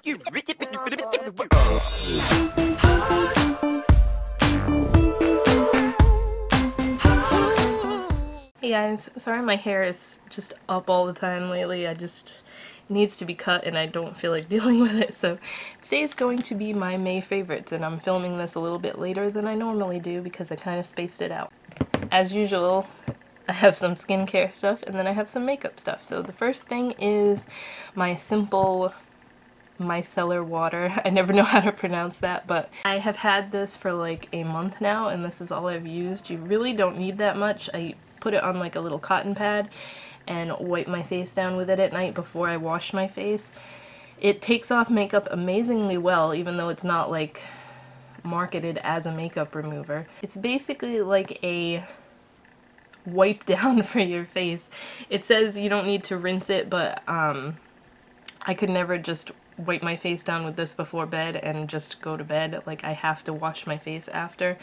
Hey guys, sorry my hair is just up all the time lately. It needs to be cut and I don't feel like dealing with it. So today is going to be my May favorites, and I'm filming this a little bit later than I normally do because I kind of spaced it out. As usual, I have some skincare stuff and then I have some makeup stuff. So the first thing is my simple Micellar Water. I never know how to pronounce that, but I have had this for like a month now and this is all I've used. You really don't need that much. I put it on like a little cotton pad and wipe my face down with it at night before I wash my face. It takes off makeup amazingly well, even though it's not like marketed as a makeup remover. It's basically like a wipe down for your face. It says you don't need to rinse it, but I could never just wipe my face down with this before bed and just go to bed. Like, I have to wash my face after.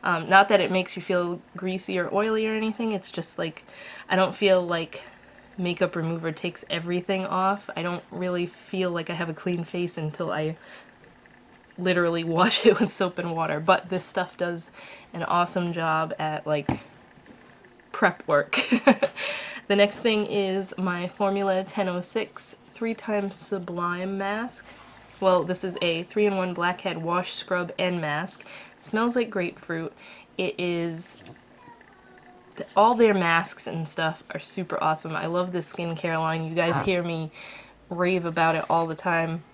Not that it makes you feel greasy or oily or anything, it's just like, I don't feel like makeup remover takes everything off. I don't really feel like I have a clean face until I literally wash it with soap and water, but this stuff does an awesome job at like prep work. The next thing is my Formula 1006 3x Sublime Mask. Well, this is a 3-in-1 blackhead wash, scrub, and mask. It smells like grapefruit. It is... all their masks and stuff are super awesome. I love this skincare line. You guys hear me rave about it all the time.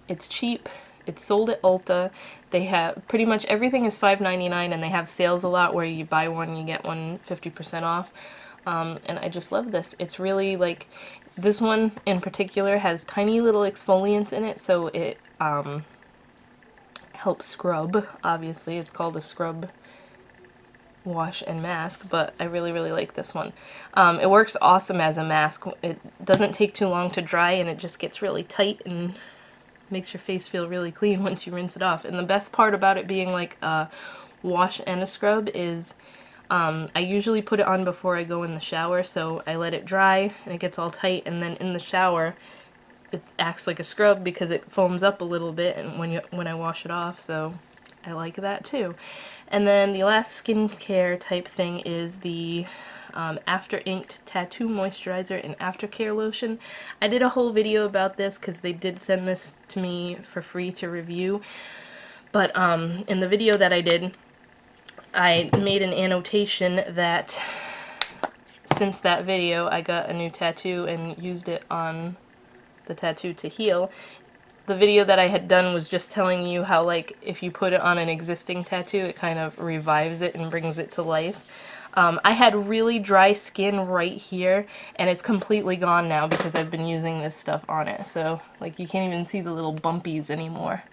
It's cheap. It's sold at Ulta. They have... pretty much everything is $5.99 and they have sales a lot where you buy one, you get one 50% off. And I just love this. It's really like... this one in particular has tiny little exfoliants in it, so it helps scrub. Obviously, it's called a scrub, wash, and mask, but I really, really like this one. It works awesome as a mask. It doesn't take too long to dry, and it just gets really tight and makes your face feel really clean once you rinse it off. And the best part about it being like a wash and a scrub is I usually put it on before I go in the shower, so I let it dry and it gets all tight, and then in the shower it acts like a scrub because it foams up a little bit and when I wash it off, so I like that too. And then the last skincare type thing is the After Inked Tattoo Moisturizer and Aftercare Lotion. I did a whole video about this because they did send this to me for free to review, but in the video that I did, I made an annotation that since that video I got a new tattoo and used it on the tattoo to heal. The video that I had done was just telling you how, like, if you put it on an existing tattoo, it kind of revives it and brings it to life. I had really dry skin right here, and it's completely gone now because I've been using this stuff on it. So, like, you can't even see the little bumpies anymore.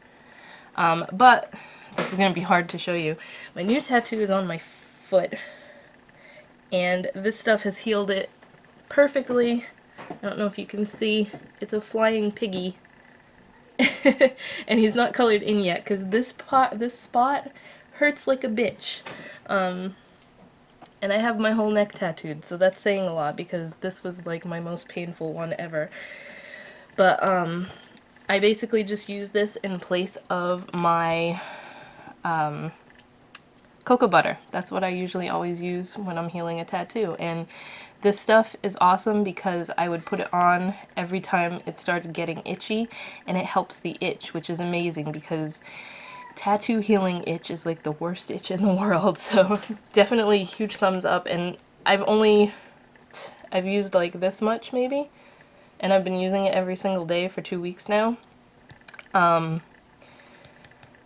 But this is going to be hard to show you. My new tattoo is on my foot, and this stuff has healed it perfectly. I don't know if you can see. It's a flying piggy. And he's not colored in yet because this spot hurts like a bitch. And I have my whole neck tattooed, so that's saying a lot because this was like my most painful one ever. But I basically just use this in place of my cocoa butter. That's what I usually always use when I'm healing a tattoo, and this stuff is awesome because I would put it on every time it started getting itchy, and it helps the itch, which is amazing because tattoo healing itch is like the worst itch in the world. So definitely huge thumbs up. And I've used like this much maybe, and I've been using it every single day for 2 weeks now.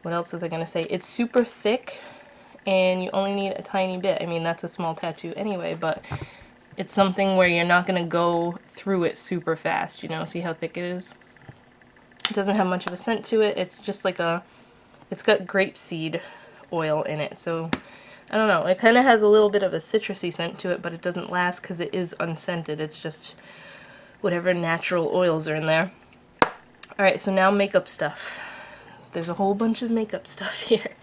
What else was I gonna say? It's super thick and you only need a tiny bit. I mean, that's a small tattoo anyway, but it's something where you're not gonna go through it super fast, you know? See how thick it is? It doesn't have much of a scent to it. It's just like it's got grapeseed oil in it, so I don't know. It kind of has a little bit of a citrusy scent to it, but it doesn't last because it is unscented. It's just whatever natural oils are in there. Alright, so now makeup stuff. There's a whole bunch of makeup stuff here.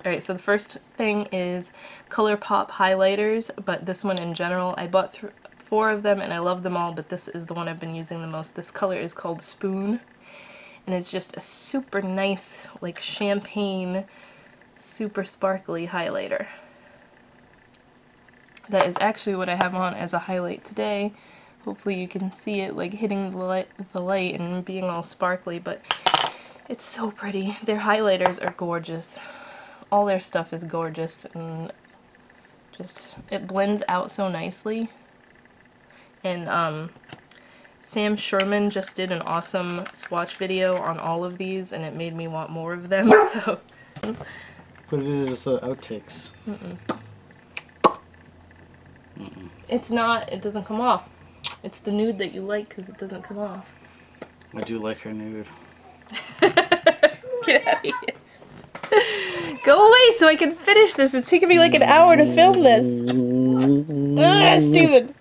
Alright, so the first thing is Colorpop Highlighters, but this one in general. I bought 4 of them and I love them all, but this is the one I've been using the most. This color is called Spoon, and it's just a super nice, like champagne, super sparkly highlighter. That is actually what I have on as a highlight today. Hopefully you can see it like hitting the light and being all sparkly, but it's so pretty. Their highlighters are gorgeous. All their stuff is gorgeous, and just, it blends out so nicely. And Sam Sherman just did an awesome swatch video on all of these, and it made me want more of them, so. Put it in as the outtakes. It's not, it doesn't come off. It's the nude that you like because it doesn't come off. I do like her nude. Get out of here. Go away so I can finish this. It's taking me like an hour to film this. Ah, stupid.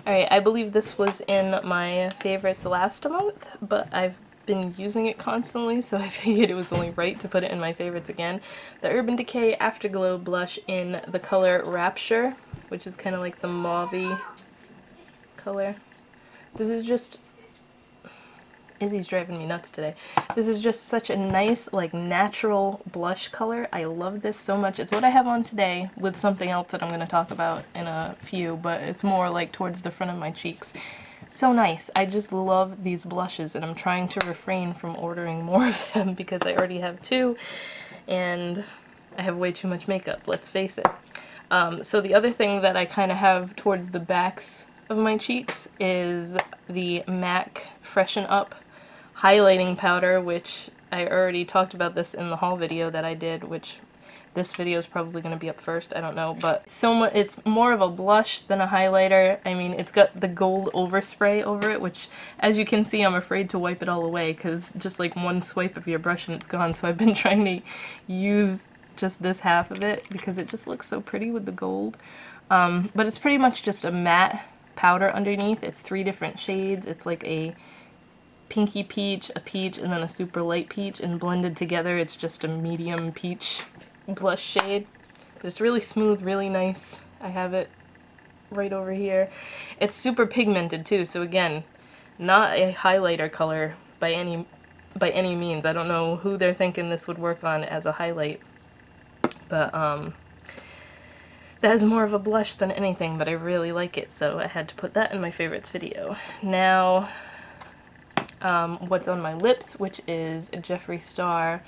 Alright, I believe this was in my favorites last month, but I've been using it constantly, so I figured it was only right to put it in my favorites again. The Urban Decay Afterglow blush in the color Rapture, which is kind of like the mauve-y color. This is just... Izzy's driving me nuts today. This is just such a nice, like, natural blush color. I love this so much. It's what I have on today with something else that I'm going to talk about in a few, but it's more like towards the front of my cheeks. So nice. I just love these blushes, and I'm trying to refrain from ordering more of them because I already have 2, and I have way too much makeup, let's face it. So the other thing that I kind of have towards the backs of my cheeks is the MAC Freshen Up highlighting powder, which I already talked about this in the haul video that I did, which this video is probably going to be up first, I don't know, but it's more of a blush than a highlighter. I mean, it's got the gold overspray over it, which, as you can see, I'm afraid to wipe it all away, because just like one swipe of your brush and it's gone, so I've been trying to use just this half of it, because it just looks so pretty with the gold. But it's pretty much just a matte powder underneath. It's 3 different shades. It's like a pinky peach, a peach, and then a super light peach, and blended together it's just a medium peach blush shade. But it's really smooth, really nice. I have it right over here. It's super pigmented too, so again, not a highlighter color by any means. I don't know who they're thinking this would work on as a highlight, but that is more of a blush than anything, but I really like it, so I had to put that in my favorites video. Now, what's on my lips, which is a Jeffree Star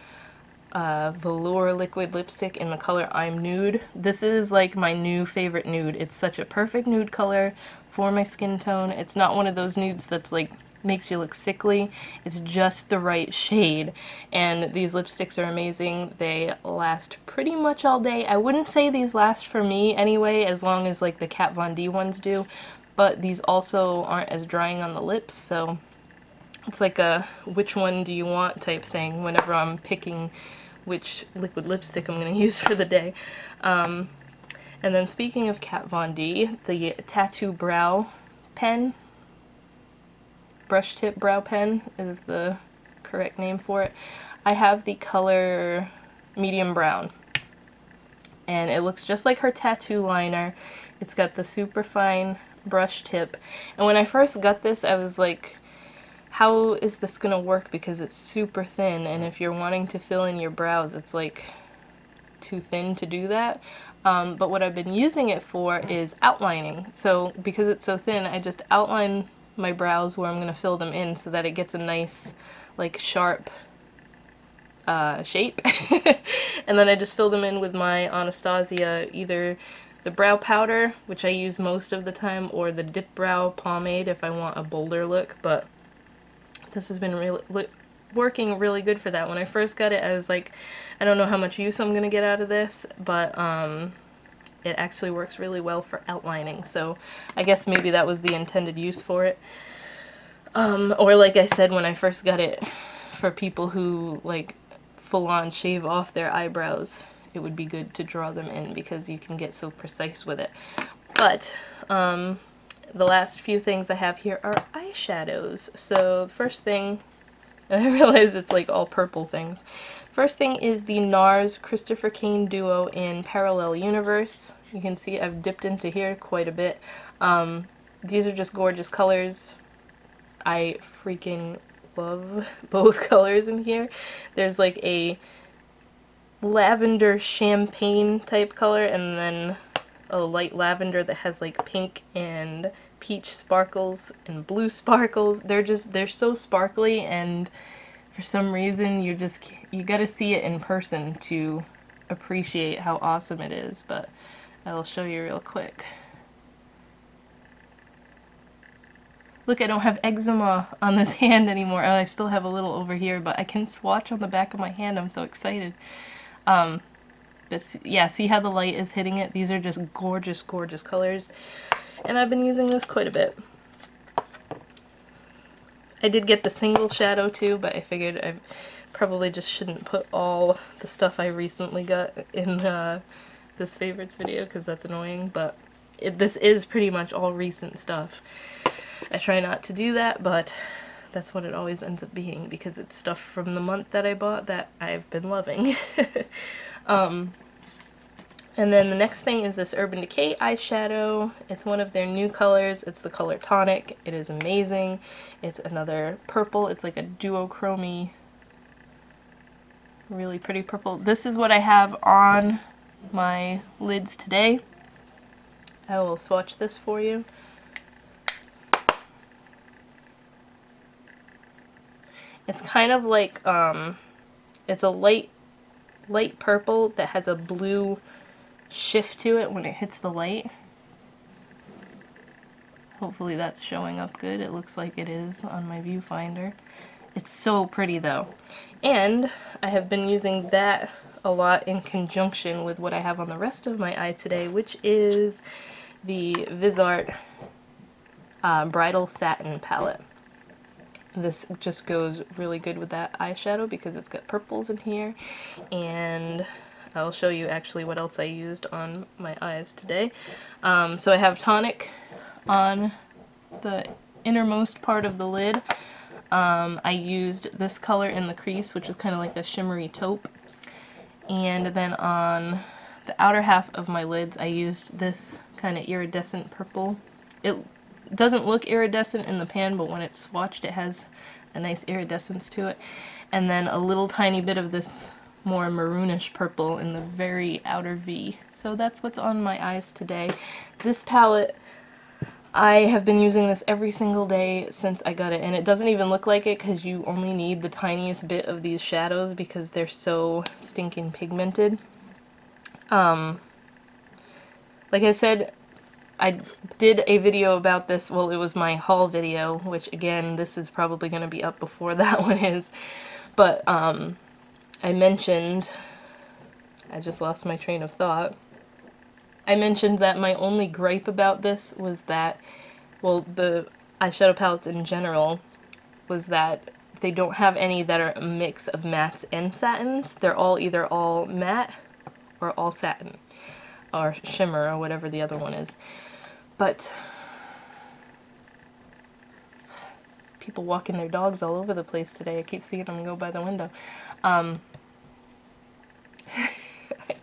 Velour Liquid Lipstick in the color I'm Nude. This is like my new favorite nude. It's such a perfect nude color for my skin tone. It's not one of those nudes that's like makes you look sickly. It's just the right shade, and these lipsticks are amazing. They last pretty much all day. I wouldn't say these last for me anyway, as long as like the Kat Von D ones do, but these also aren't as drying on the lips, so it's like a which one do you want type thing whenever I'm picking which liquid lipstick I'm going to use for the day. And then speaking of Kat Von D, the Tattoo Brow Pen, brush tip brow pen is the correct name for it. I have the color medium brown, and it looks just like her tattoo liner. It's got the super fine brush tip, and when I first got this I was like, how is this gonna work, because it's super thin, and if you're wanting to fill in your brows it's like too thin to do that. But what I've been using it for is outlining. So because it's so thin, I just outline my brows where I'm going to fill them in so that it gets a nice, like, sharp shape. And then I just fill them in with my Anastasia, either the brow powder, which I use most of the time, or the Dip Brow pomade if I want a bolder look. But this has been working really good for that. When I first got it, I was like, I don't know how much use I'm going to get out of this, but it actually works really well for outlining, so I guess maybe that was the intended use for it. Or like I said, when I first got it, for people who like full-on shave off their eyebrows, it would be good to draw them in because you can get so precise with it. But the last few things I have here are eyeshadows. So the first thing, and I realize it's like all purple things. First thing is the NARS Christopher Kane Duo in Parallel Universe. You can see I've dipped into here quite a bit. These are just gorgeous colors. I freaking love both colors in here. There's like a lavender champagne type color and then a light lavender that has like pink and peach sparkles and blue sparkles. They're so sparkly, and for some reason you gotta see it in person to appreciate how awesome it is, but I will show you real quick. Look, I don't have eczema on this hand anymore. I still have a little over here, but I can swatch on the back of my hand. I'm so excited. Yeah, see how the light is hitting it? These are just gorgeous, gorgeous colors. And I've been using this quite a bit. I did get the single shadow too, but I figured I probably just shouldn't put all the stuff I recently got in this favorites video because that's annoying, but this is pretty much all recent stuff. I try not to do that, but that's what it always ends up being because it's stuff from the month that I bought that I've been loving. And then the next thing is this Urban Decay eyeshadow. It's one of their new colors. It's the color Tonic. It is amazing. It's another purple. It's like a duochrome, really pretty purple. This is what I have on my lids today. I will swatch this for you. It's kind of like, it's a light purple that has a blue shift to it when it hits the light. Hopefully that's showing up good. It looks like it is on my viewfinder. It's so pretty though. And I have been using that a lot in conjunction with what I have on the rest of my eye today, which is the VIS Art Bridal Satin palette. This just goes really good with that eyeshadow because it's got purples in here, and I'll show you actually what else I used on my eyes today. So I have Tonic on the innermost part of the lid. I used this color in the crease, which is kind of like a shimmery taupe. And then on the outer half of my lids, I used this kind of iridescent purple. It doesn't look iridescent in the pan, but when it's swatched, it has a nice iridescence to it. And then a little tiny bit of this more maroonish purple in the very outer V. So that's what's on my eyes today. This palette, I have been using this every single day since I got it, and it doesn't even look like it because you only need the tiniest bit of these shadows because they're so stinking pigmented. Like I said, I did a video about this, well, it was my haul video, which again, this is probably going to be up before that one is, but I mentioned, I just lost my train of thought. I mentioned that my only gripe about this was that, well, the eyeshadow palettes in general, was that they don't have any that are a mix of mattes and satins. They're all either all matte or all satin, or shimmer, or whatever the other one is. But people walking their dogs all over the place today. I keep seeing them go by the window. I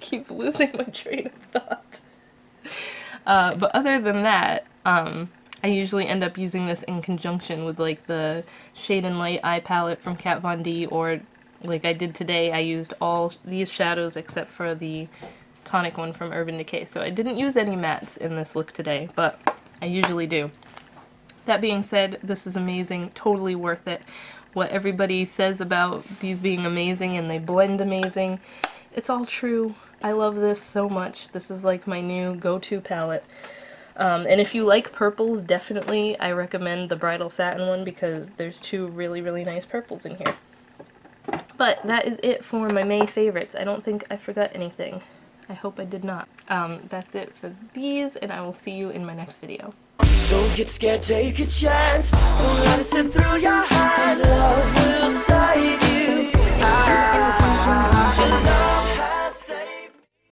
keep losing my train of thought. But other than that, I usually end up using this in conjunction with like the Shade and Light eye palette from Kat Von D, or like I did today, I used all these shadows except for the Tonic one from Urban Decay. So I didn't use any mattes in this look today, but I usually do. That being said, this is amazing, totally worth it. What everybody says about these being amazing and they blend amazing, it's all true. I love this so much. This is like my new go-to palette. And if you like purples, definitely I recommend the Bridal Satin one because there's two really, really nice purples in here. But that is it for my May favorites. I don't think I forgot anything. I hope I did not. That's it for these, and I will see you in my next video. Don't get scared, take a chance. Don't let it slip through your hands. Love will save